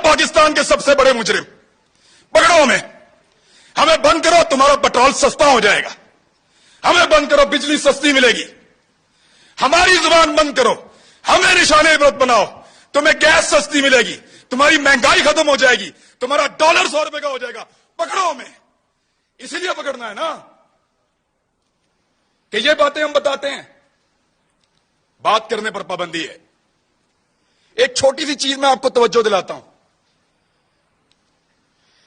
पाकिस्तान के सबसे बड़े मुजरिम, पकड़ो हमें, हमें बंद करो, तुम्हारा पेट्रोल सस्ता हो जाएगा, हमें बंद करो, बिजली सस्ती मिलेगी, हमारी जुबान बंद करो, हमें निशाने इबरत बनाओ, तुम्हें गैस सस्ती मिलेगी, तुम्हारी महंगाई खत्म हो जाएगी, तुम्हारा डॉलर 100 रुपए का हो जाएगा, पकड़ो हमें। इसीलिए पकड़ना है ना कि ये बातें हम बताते हैं, बात करने पर पाबंदी है। एक छोटी सी चीज मैं आपको तवज्जो दिलाता हूं।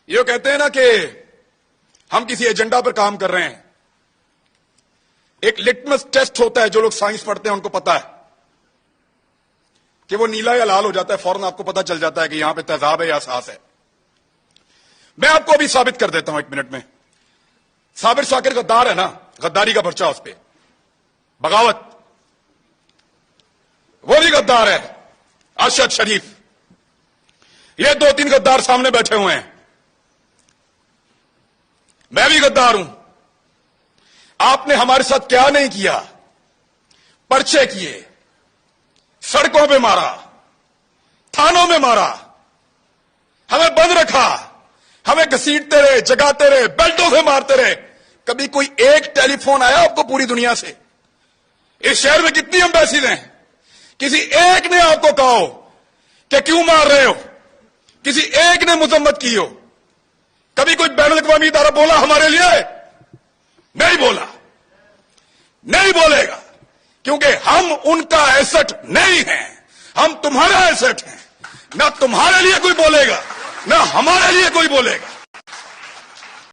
ये कहते हैं ना कि हम किसी एजेंडा पर काम कर रहे हैं। एक लिटमस टेस्ट होता है, जो लोग साइंस पढ़ते हैं उनको पता है कि वो नीला या लाल हो जाता है, फौरन आपको पता चल जाता है कि यहां पे तेजाब है या एहसास है। मैं आपको अभी साबित कर देता हूं 1 मिनट में। साबिर शाकिर गद्दार है ना, गद्दारी का पर्चा उस पर, बगावत, वो भी गद्दार है। अरशद शरीफ, ये 2-3 गद्दार सामने बैठे हुए हैं। मैं भी गद्दार हूं। आपने हमारे साथ क्या नहीं किया, पर्चे किए, सड़कों पे मारा, थानों में मारा, हमें बंद रखा, हमें घसीटते रहे, जगाते रहे, बेल्टों से मारते रहे। कभी कोई एक टेलीफोन आया आपको पूरी दुनिया से? इस शहर में कितनी एम्बेसीज हैं, किसी एक ने आपको कहा हो कि क्यों मार रहे हो? किसी एक ने मजम्मत की हो? कभी कोई बैनुल अक़वामी इदारा बोला हमारे लिए? नहीं बोला, नहीं बोलेगा, क्योंकि हम उनका एसेट नहीं हैं, हम तुम्हारा एसेट हैं। ना तुम्हारे लिए कोई बोलेगा, ना हमारे लिए कोई बोलेगा।